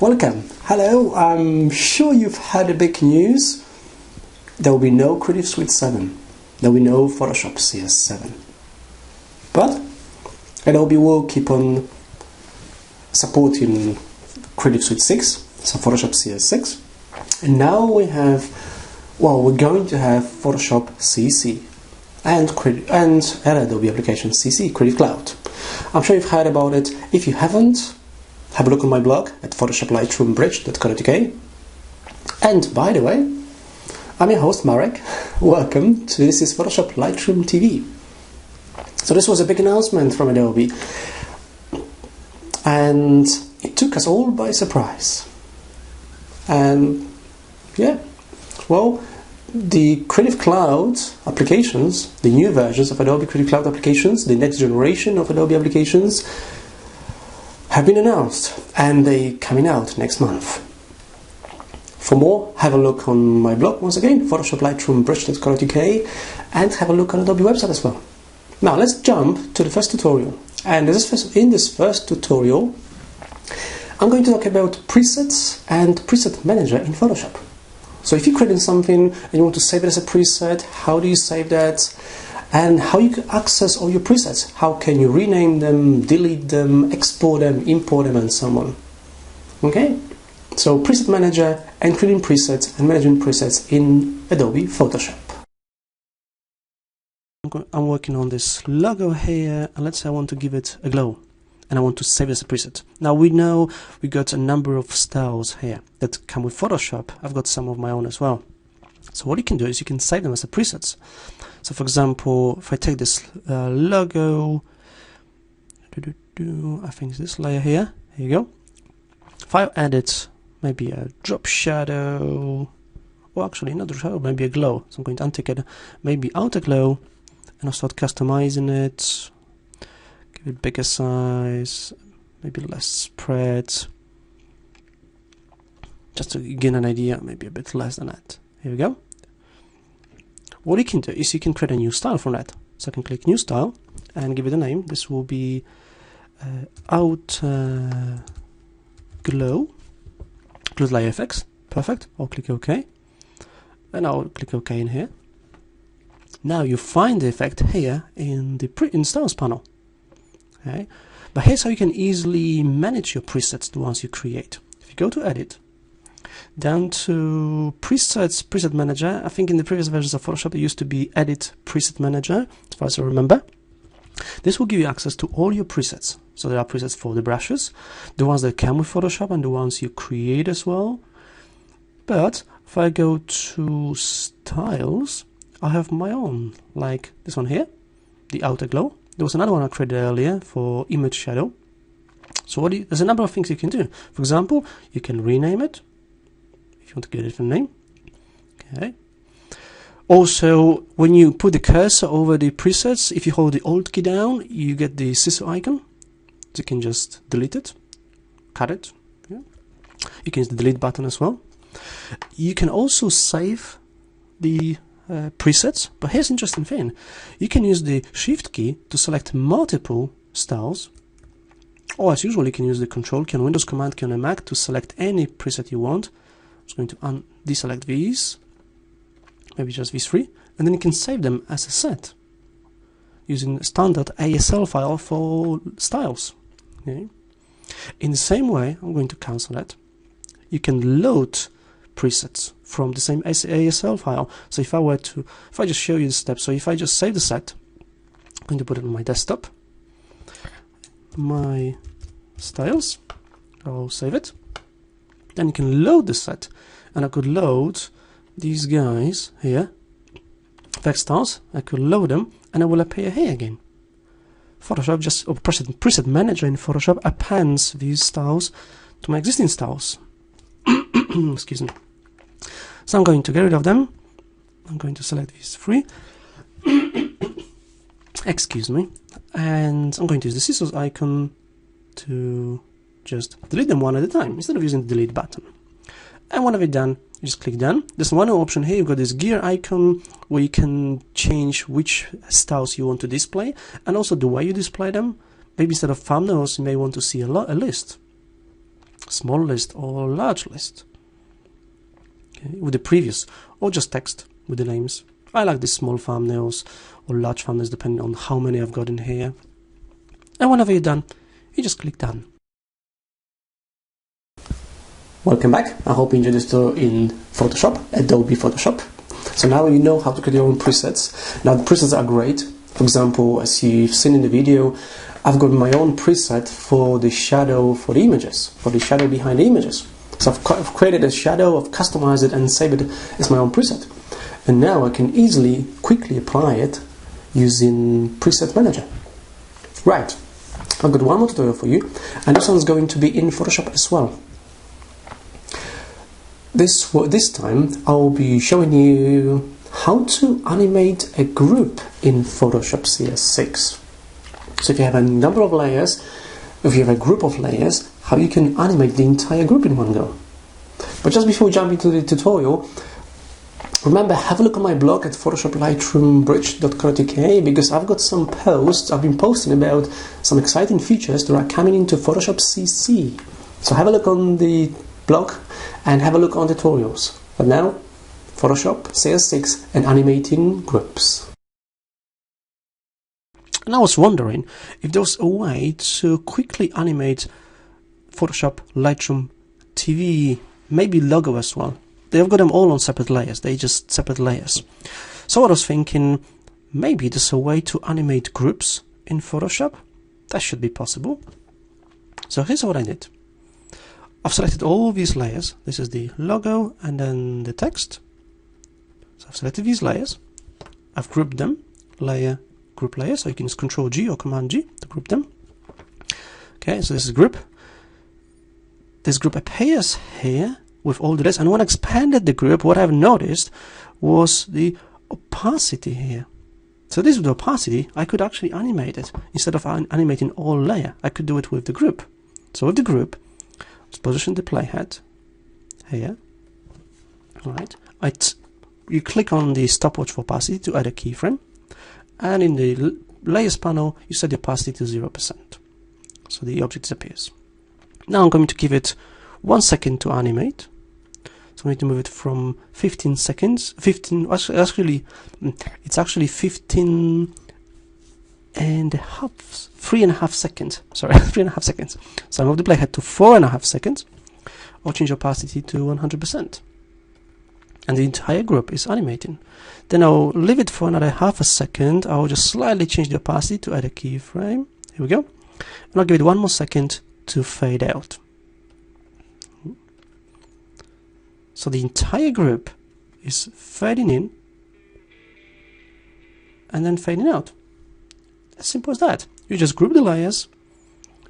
Welcome. Hello. I'm sure you've heard the big news. There will be no Creative Suite 7. There will be no Photoshop CS7. But Adobe will keep on supporting Creative Suite 6, so Photoshop CS6. And now we have, we're going to have Photoshop CC and Adobe application CC, Creative Cloud. I'm sure you've heard about it. If you haven't, have a look on my blog at PhotoshopLightroomTV. And by the way, I'm your host Marek. Welcome to this is Photoshop Lightroom TV. So this was a big announcement from Adobe, and it took us all by surprise. And yeah, the Creative Cloud applications, the new versions of Adobe Creative Cloud applications, the next generation of Adobe applications have been announced, and they're coming out next month. For more, have a look on my blog once again, PhotoshopLightroomTV, and have a look on Adobe website as well. Now let's jump to the first tutorial. And in this first tutorial, I'm going to talk about presets and preset manager in Photoshop. So if you're creating something and you want to save it as a preset, how do you save that? And how you can access all your presets. How can you rename them, delete them, export them, import them, and so on. Okay? So preset manager and creating presets and managing presets in Adobe Photoshop. I'm working on this logo here, and let's say I want to give it a glow, and I want to save it as a preset. Now we know we got a number of styles here that come with Photoshop. I've got some of my own as well. So what you can do is you can save them as a presets. So for example, if I take this logo, I think it's this layer here, here you go. If I edit maybe a drop shadow, or actually not a shadow, maybe a glow. So I'm going to untick it, maybe outer glow, and I'll start customizing it. Give it bigger size, maybe less spread. Just to get an idea, maybe a bit less than that. Here we go. What you can do is you can create a new style from that. So I can click New Style and give it a name. This will be Outer Glow. Include layer effects. Perfect. I'll click OK. And I'll click OK in here. Now you find the effect here in the Styles panel. Okay. But here's how you can easily manage your presets, the ones you create. If you go to Edit, down to Presets, Preset Manager. I think in the previous versions of Photoshop it used to be Edit Preset Manager, as far as I remember. This will give you access to all your presets. So there are presets for the brushes, the ones that come with Photoshop and the ones you create as well. But if I go to Styles, I have my own, like this one here, the Outer Glow. There was another one I created earlier for Image Shadow. So there's a number of things you can do. For example, you can rename it if you want to give it a different name. Okay. Also, when you put the cursor over the presets, if you hold the Alt key down, you get the scissor icon. So you can just delete it, cut it. Yeah. You can use the delete button as well. You can also save the presets, but here's an interesting thing. You can use the Shift key to select multiple styles, or as usual you can use the Control key on Windows, Command key on a Mac to select any preset you want. I'm just going to deselect these, maybe just these three, and then you can save them as a set using a standard ASL file for styles. Okay. In the same way, I'm going to cancel that. You can load presets from the same ASL file. So if I just show you the steps, so if I just save the set, I'm going to put it on my desktop, my styles, I'll save it, then you can load the set, and I could load these guys here, effect styles, I could load them, and it will appear here again. Photoshop or preset manager in Photoshop appends these styles to my existing styles. Excuse me. So I'm going to get rid of them. I'm going to select these three. Excuse me. And I'm going to use the scissors icon to just delete them one at a time instead of using the delete button. And when I've done, you just click done. There's one option here. You've got this gear icon where you can change which styles you want to display and also the way you display them. Maybe instead of thumbnails, you may want to see a list. small list or large list, okay, with the previous, or just text with the names. I like these small thumbnails or large thumbnails depending on how many I've got in here. And whenever you're done, you just click done. Welcome back. I hope you enjoyed this tutorial in Photoshop, Adobe Photoshop. So now you know how to create your own presets. Now the presets are great. For example, as you've seen in the video, I've got my own preset for the shadow for the images, for the shadow behind the images. So I've created a shadow, I've customized it and saved it as my own preset. And now I can easily, quickly apply it using Preset Manager. Right, I've got one more tutorial for you, and this one's going to be in Photoshop as well. This time I'll be showing you how to animate a group in Photoshop CS6. So if you have a number of layers, if you have a group of layers, how you can animate the entire group in one go. But just before we jump into the tutorial, remember, have a look on my blog at PhotoshopLightroomTV, because I've got some posts, I've been posting about some exciting features that are coming into Photoshop CC. So have a look on the blog and have a look on tutorials. But now, Photoshop CS6 and animating groups. And I was wondering if there was a way to quickly animate Photoshop Lightroom TV, maybe logo as well. They've got them all on separate layers, they just separate layers. So I was thinking, maybe there's a way to animate groups in Photoshop. That should be possible. So here's what I did. I've selected all these layers. This is the logo and then the text. So I've selected these layers. I've grouped them, layer, group layer. So you can use Control G or Command G to group them. Okay, so this is group. This group appears here with all the layers. And when I expanded the group, what I've noticed was the opacity here. So this is the opacity. I could actually animate it. Instead of animating all layer, I could do it with the group. So with the group, let's position the playhead here. Alright. You click on the stopwatch for opacity to add a keyframe. And in the layers panel, you set the opacity to 0%. So the object disappears. Now I'm going to give it 1 second to animate. So I'm going to move it from 15 seconds. It's actually 15 and a half, 3.5 seconds. Sorry, 3.5 seconds. So I move the playhead to 4.5 seconds. I'll change opacity to 100%. And the entire group is animating. Then I'll leave it for another half a second. I'll just slightly change the opacity to add a keyframe. Here we go. And I'll give it 1 more second to fade out. So the entire group is fading in and then fading out. As simple as that. You just group the layers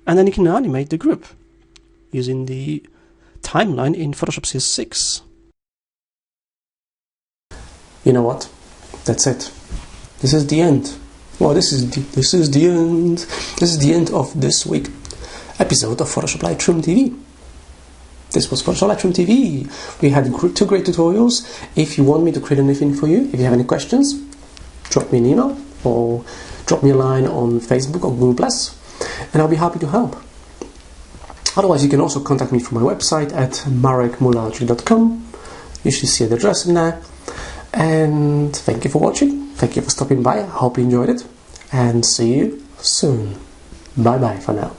and then you can animate the group using the timeline in Photoshop CS6. You know what? That's it. This is the end. Well, this is the end. This is the end of this week's episode of Photoshop Lightroom TV. This was Photoshop Lightroom TV. We had 2 great tutorials. If you want me to create anything for you, if you have any questions, drop me an email or drop me a line on Facebook or Google+, and I'll be happy to help. Otherwise, you can also contact me from my website at marekmularczyk.com. You should see the address in there. And thank you for watching. Thank you for stopping by. I hope you enjoyed it. And see you soon. Bye bye for now.